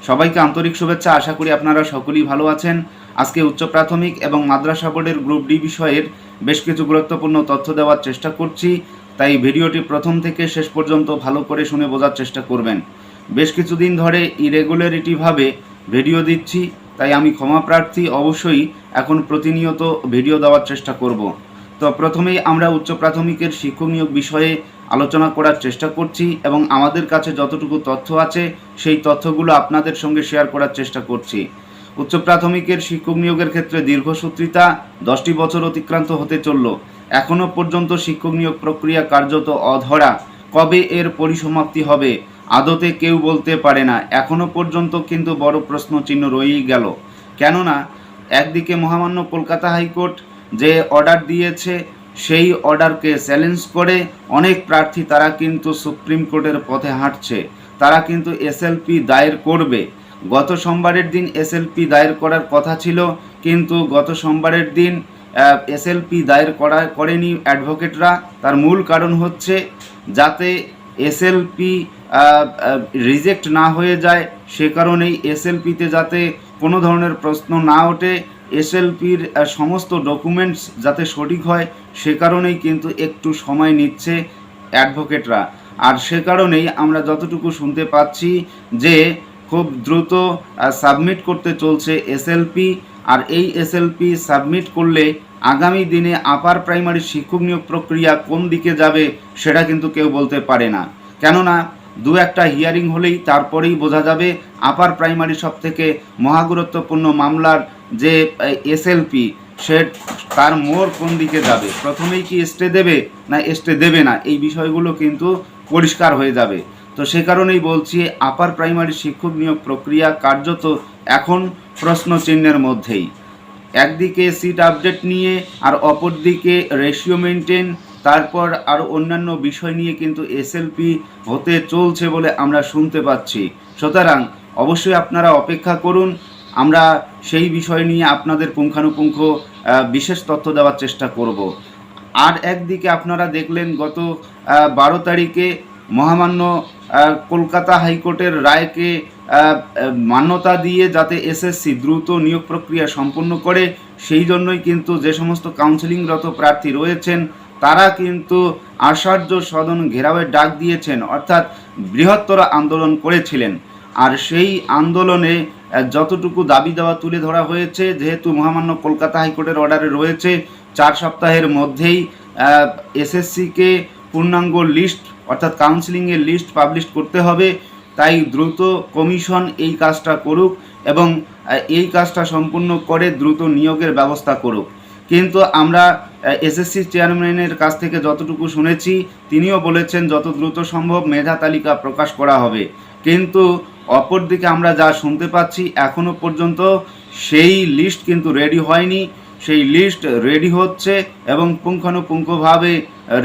সবাইকে আন্তরিক শুভেচ্ছা। আশা করি আপনারা সকলেই ভালো আছেন। আজকে উচ্চ প্রাথমিক এবং মাদ্রাসা বোর্ডের গ্রুপ ডি বিষয়ের বেশ কিছু গুরুত্বপূর্ণ তথ্য দেওয়ার চেষ্টা করছি, তাই ভিডিওটি প্রথম থেকে শেষ পর্যন্ত ভালো করে শুনে বোঝার চেষ্টা করবেন। বেশ কিছুদিন ধরে ইরেগুলারিটিভাবে ভিডিও দিচ্ছি, তাই আমি ক্ষমা প্রার্থী। অবশ্যই এখন প্রতিনিয়ত ভিডিও দেওয়ার চেষ্টা করব। তো প্রথমেই আমরা উচ্চ প্রাথমিকের শিক্ষক নিয়োগ বিষয়ে আলোচনা করার চেষ্টা করছি এবং আমাদের কাছে যতটুকু তথ্য আছে সেই তথ্যগুলো আপনাদের সঙ্গে শেয়ার করার চেষ্টা করছি। উচ্চ প্রাথমিকের শিক্ষক নিয়োগের ক্ষেত্রে দীর্ঘসূত্রিতা 10টি বছর অতিক্রান্ত হতে চলল। এখনও পর্যন্ত শিক্ষক নিয়োগ প্রক্রিয়া কার্যত অধরা। কবে এর পরিসমাপ্তি হবে আদতে কেউ বলতে পারে না। এখনও পর্যন্ত কিন্তু বড় প্রশ্নচিহ্ন রয়েই গেল। কেননা একদিকে মহামান্য কলকাতা হাইকোর্ট যে অর্ডার দিয়েছে সেই অর্ডারকে চ্যালেঞ্জ করে অনেক প্রার্থী তারা কিন্তু সুপ্রিম কোর্টের পথে হাঁটছে। তারা কিন্তু এসএলপি দায়ের করবে। গত সোমবারের দিন এসএলপি দায়ের করার কথা ছিল, কিন্তু গত সোমবারের দিন এসএলপি দায়ের করেনি অ্যাডভোকেটরা। তার মূল কারণ হচ্ছে যাতে এসএলপি রিজেক্ট না হয়ে যায়, সে কারণেই এসএলপিতে যাতে কোনো ধরনের প্রশ্ন না ওঠে, এসএলপির সমস্ত ডকুমেন্টস যাতে সঠিক হয়, সে কারণেই কিন্তু একটু সময় নিচ্ছে অ্যাডভোকেটরা। আর সে কারণেই আমরা যতটুকু শুনতে পাচ্ছি যে খুব দ্রুত সাবমিট করতে চলছে এসএলপি। আর এই এসএলপি সাবমিট করলে আগামী দিনে আপার প্রাইমারি শিক্ষক নিয়োগ প্রক্রিয়া কোন দিকে যাবে সেটা কিন্তু কেউ বলতে পারে না। কেননা দু একটা হিয়ারিং হলেই তারপরেই বোঝা যাবে আপার প্রাইমারি সব থেকে মহাগুরুত্বপূর্ণ মামলার যে এসএলপি সে তার মোড় কোন দিকে যাবে। প্রথমেই কি স্টে দেবে না স্টে দেবে না, এই বিষয়গুলো কিন্তু পরিষ্কার হয়ে যাবে। তো সে কারণেই বলছি আপার প্রাইমারি শিক্ষক নিয়োগ প্রক্রিয়া কার্যত এখন প্রশ্ন চিহ্নের মধ্যেই। একদিকে সিট আপডেট নিয়ে আর অপরদিকে রেশিও মেনটেন, তারপর আর অন্যান্য বিষয় নিয়ে কিন্তু এসএলপি হতে চলছে বলে আমরা শুনতে পাচ্ছি। সুতরাং অবশ্যই আপনারা অপেক্ষা করুন, আমরা সেই বিষয় নিয়ে আপনাদের পুঙ্খানুপুঙ্খ বিশেষ তথ্য দেওয়ার চেষ্টা করব। আর একদিকে আপনারা দেখলেন গত 12 তারিখে মহামান্য কলকাতা হাইকোর্টের রায়কে মান্যতা দিয়ে যাতে এসএসসি দ্রুত নিয়োগ প্রক্রিয়া সম্পন্ন করে, সেই জন্যই কিন্তু যে সমস্ত কাউন্সেলিংরত প্রার্থী রয়েছেন তারা কিন্তু আশ্চর্য সদন ঘেরাওয়ের ডাক দিয়েছেন, অর্থাৎ বৃহত্তর আন্দোলন করেছিলেন। আর সেই আন্দোলনে যতটুকু দাবি দেওয়া তুলে ধরা হয়েছে, যেহেতু মহামান্য কলকাতা হাইকোর্টের অর্ডারে রয়েছে 4 সপ্তাহের মধ্যেই এসএসসিকে পূর্ণাঙ্গ লিস্ট অর্থাৎ কাউন্সেলিংয়ের লিস্ট পাবলিশ করতে হবে, তাই দ্রুত কমিশন এই কাজটা করুক এবং এই কাজটা সম্পূর্ণ করে দ্রুত নিয়োগের ব্যবস্থা করুক। কিন্তু আমরা এসএসসি চেয়ারম্যানের কাছ থেকে যতটুকু শুনেছি তিনিও বলেছেন যত দ্রুত সম্ভব মেধা তালিকা প্রকাশ করা হবে। কিন্তু অপরদিকে আমরা যা শুনতে পাচ্ছি এখনও পর্যন্ত সেই লিস্ট কিন্তু রেডি হয়নি। সেই লিস্ট রেডি হচ্ছে এবং পুঙ্খানুপুঙ্খভাবে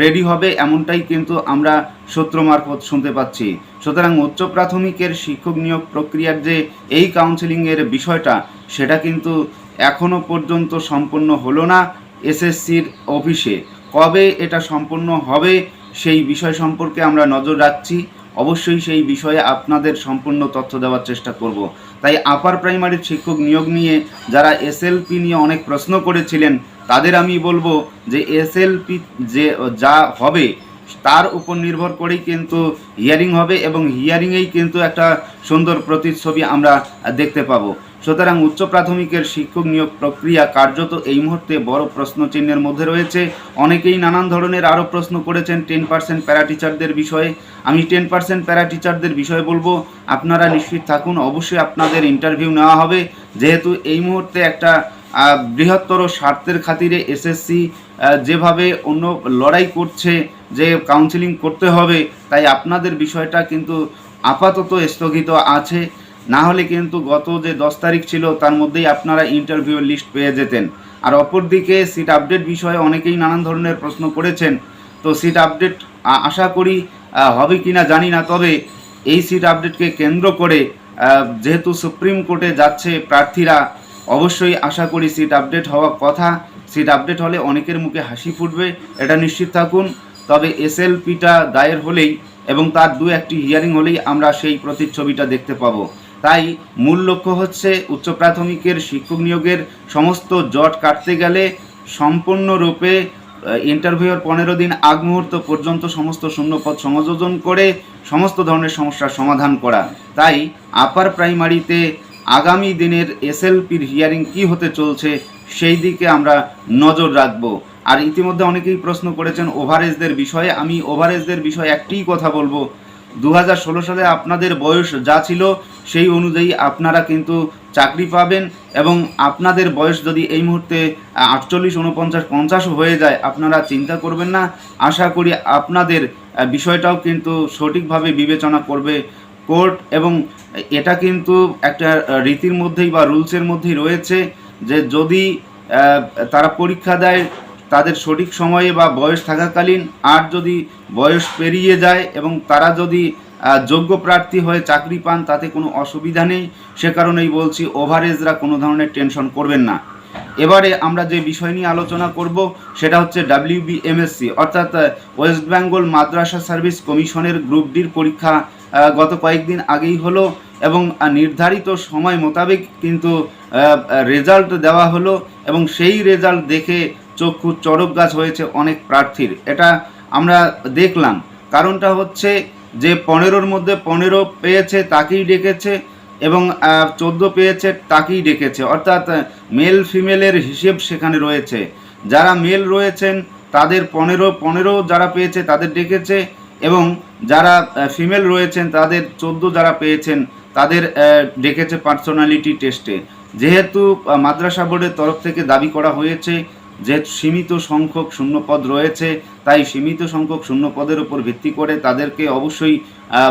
রেডি হবে, এমনটাই কিন্তু আমরা সূত্র মারফত শুনতে পাচ্ছি। সুতরাং উচ্চ প্রাথমিকের শিক্ষক নিয়োগ প্রক্রিয়ার যে এই কাউন্সেলিংয়ের বিষয়টা সেটা কিন্তু এখনও পর্যন্ত সম্পন্ন হলো না এসএসসির অফিসে। কবে এটা সম্পন্ন হবে সেই বিষয় সম্পর্কে আমরা নজর রাখছি। অবশ্যই সেই বিষয়ে আপনাদের সম্পূর্ণ তথ্য দেওয়ার চেষ্টা করব। তাই আপার প্রাইমারির শিক্ষক নিয়োগ নিয়ে যারা এসএলপি নিয়ে অনেক প্রশ্ন করেছিলেন তাদের আমি বলবো যে এসএলপি যে যা হবে তার উপর নির্ভর করেই কিন্তু হিয়ারিং হবে এবং হিয়ারিংয়েই কিন্তু একটা সুন্দর প্রতিচ্ছবি আমরা দেখতে পাবো। সুতরাং উচ্চ প্রাথমিকের শিক্ষক নিয়োগ প্রক্রিয়া কার্যত এই মুহূর্তে বড় প্রশ্নচিহ্নের মধ্যে রয়েছে। অনেকেই নানান ধরনের আরও প্রশ্ন করেছেন 10% প্যারা টিচারদের বিষয়ে। আমি 10% প্যারা টিচারদের বিষয়ে বলবো আপনারা নিশ্চিত থাকুন, অবশ্যই আপনাদের ইন্টারভিউ নেওয়া হবে। যেহেতু এই মুহূর্তে একটা বৃহত্তর স্বার্থের খাতিরে এসএসসি যেভাবে অন্য লড়াই করছে যে কাউন্সেলিং করতে হবে, তাই আপনাদের বিষয়টা কিন্তু আপাতত স্থগিত আছে। না হলে কিন্তু গত যে 10 তারিখ ছিল তার মধ্যেই আপনারা ইন্টারভিউ লিস্ট পেয়ে যেতেন। আর অপরদিকে সিট আপডেট বিষয়ে অনেকেই নানান ধরনের প্রশ্ন করেছেন। তো সিট আপডেট আশা করি হবে কি না জানি না, তবে এই সিট আপডেটকে কেন্দ্র করে যেহেতু সুপ্রিম কোর্টে যাচ্ছে প্রার্থীরা, অবশ্যই আশা করি সিট আপডেট হওয়ার কথা। সিট আপডেট হলে অনেকের মুখে হাসি ফুটবে, এটা নিশ্চিত থাকুন। তবে এসএলপিটা দায়ের হলেই এবং তার দু একটি হিয়ারিং হলেই আমরা সেই প্রতিচ্ছবিটা দেখতে পাবো। তাই মূল লক্ষ্য হচ্ছে উচ্চ প্রাথমিকের শিক্ষক নিয়োগের সমস্ত জট কাটতে গেলে সম্পূর্ণরূপে ইন্টারভিউয়ের 15 দিন আগ মুহূর্ত পর্যন্ত সমস্ত শূন্যপদ সংযোজন করে সমস্ত ধরনের সমস্যার সমাধান করা। তাই আপার প্রাইমারিতে আগামী দিনের এসএলপির হিয়ারিং কি হতে চলছে সেই দিকে আমরা নজর রাখবো। আর ইতিমধ্যে অনেকেই প্রশ্ন করেছেন ওভারএজদের বিষয়ে। আমি ওভারএজদের বিষয়ে একটিই কথা বলবো, 2016 সালে আপনাদের বয়স যা ছিল সেই অনুযায়ী আপনারা কিন্তু চাকরি পাবেন, এবং আপনাদের বয়স যদি এই মুহূর্তে 48, 49, 50 হয়ে যায় আপনারা চিন্তা করবেন না। আশা করি আপনাদের বিষয়টাও কিন্তু সঠিকভাবে বিবেচনা করবে কোর্ট, এবং এটা কিন্তু একটা রীতির মধ্যেই বা রুলসের মধ্যেই রয়েছে যে যদি তারা পরীক্ষা দেয় তাদের সঠিক সময়ে বা বয়স থাকাকালীন, আর যদি বয়স পেরিয়ে যায় এবং তারা যদি যোগ্য প্রার্থী হয়ে চাকরি পান তাতে কোনো অসুবিধা নেই। সে কারণেই বলছি ওভারএজরা কোনো ধরনের টেনশন করবেন না। এবারে আমরা যে বিষয় নিয়ে আলোচনা করব সেটা হচ্ছে WBMSC অর্থাৎ ওয়েস্ট বেঙ্গল মাদ্রাসা সার্ভিস কমিশনের গ্রুপ ডির পরীক্ষা গত কয়েকদিন আগেই হলো, এবং নির্ধারিত সময় মোতাবেক কিন্তু রেজাল্ট দেওয়া হলো, এবং সেই রেজাল্ট দেখে চক্ষু চড়ক গাছ হয়েছে অনেক প্রার্থীর। এটা আমরা দেখলাম। কারণটা হচ্ছে যে 15-র মধ্যে 15 পেয়েছে তাকেই ডেকেছে, এবং 14 পেয়েছে তাকেই ডেকেছে, অর্থাৎ মেল ফিমেলের হিসেব সেখানে রয়েছে। যারা মেল রয়েছেন তাদের 15 যারা পেয়েছে তাদের ডেকেছে, এবং যারা ফিমেল রয়েছেন তাদের 14 যারা পেয়েছেন তাদের ডেকেছে পার্সোনালিটি টেস্টে। যেহেতু মাদ্রাসা বোর্ডের তরফ থেকে দাবি করা হয়েছে যে সীমিত সংখ্যক শূন্যপদ রয়েছে, তাই সীমিত সংখ্যক শূন্যপদের উপর ভিত্তি করে তাদেরকে অবশ্যই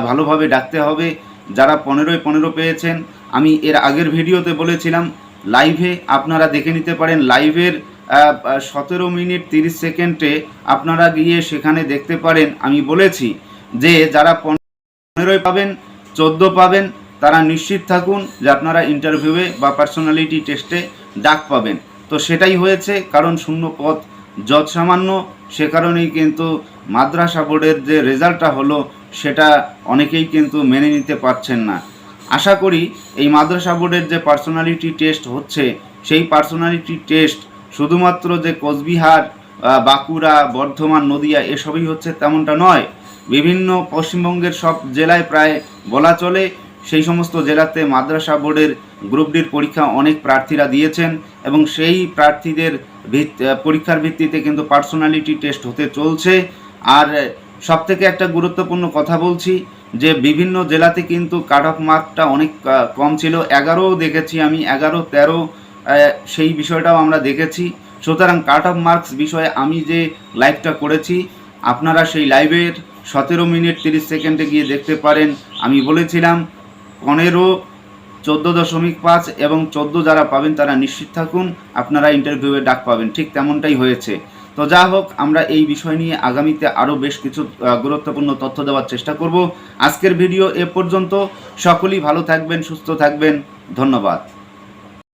ভালোভাবে ডাকতে হবে। যারা 15 পেয়েছেন, আমি এর আগের ভিডিওতে বলেছিলাম, লাইভে আপনারা দেখে নিতে পারেন। লাইভের 17 মিনিট 30 সেকেন্ডে আপনারা গিয়ে সেখানে দেখতে পারেন আমি বলেছি যে যারা 15 পাবেন 14 পাবেন তারা নিশ্চিত থাকুন যে আপনারা ইন্টারভিউয়ে বা পার্সোনালিটি টেস্টে ডাক পাবেন। তো সেটাই হয়েছে, কারণ শূন্য পদ যত সামান্য, সে কারণেই কিন্তু মাদ্রাসা বোর্ডের যে রেজাল্টটা হলো সেটা অনেকেই কিন্তু মেনে নিতে পারছেন না। আশা করি এই মাদ্রাসা বোর্ডের যে পার্সোনালিটি টেস্ট হচ্ছে সেই পার্সোনালিটি টেস্ট শুধুমাত্র যে কোচবিহার, বাঁকুড়া, বর্ধমান, নদিয়া এসবই হচ্ছে তেমনটা নয়। বিভিন্ন পশ্চিমবঙ্গের সব জেলায় প্রায় বলা চলে সেই সমস্ত জেলাতে মাদ্রাসা বোর্ডের গ্রুপ ডির পরীক্ষা অনেক প্রার্থীরা দিয়েছেন, এবং সেই প্রার্থীদের পরীক্ষার ভিত্তিতে কিন্তু পার্সোনালিটি টেস্ট হতে চলছে। আর সবথেকে একটা গুরুত্বপূর্ণ কথা বলছি যে বিভিন্ন জেলাতে কিন্তু কাট অফ মার্কটা অনেক কম ছিল। 11 দেখেছি আমি, 11, 13 সেই বিষয়টাও আমরা দেখেছি। সুতরাং কাট অফ মার্কস বিষয়ে আমি যে লাইভটা করেছি আপনারা সেই লাইভের 17 মিনিট 30 সেকেন্ডে গিয়ে দেখতে পারেন। আমি বলেছিলাম 15, 14.5 এবং 14 যারা পাবেন তারা নিশ্চিত থাকুন আপনারা ইন্টারভিউয়ে ডাক পাবেন। ঠিক তেমনটাই হয়েছে। তো যা হোক, আমরা এই বিষয় নিয়ে আগামীতে আরও বেশ কিছু গুরুত্বপূর্ণ তথ্য দেওয়ার চেষ্টা করব। আজকের ভিডিও এ পর্যন্ত। সকলেই ভালো থাকবেন, সুস্থ থাকবেন। ধন্যবাদ।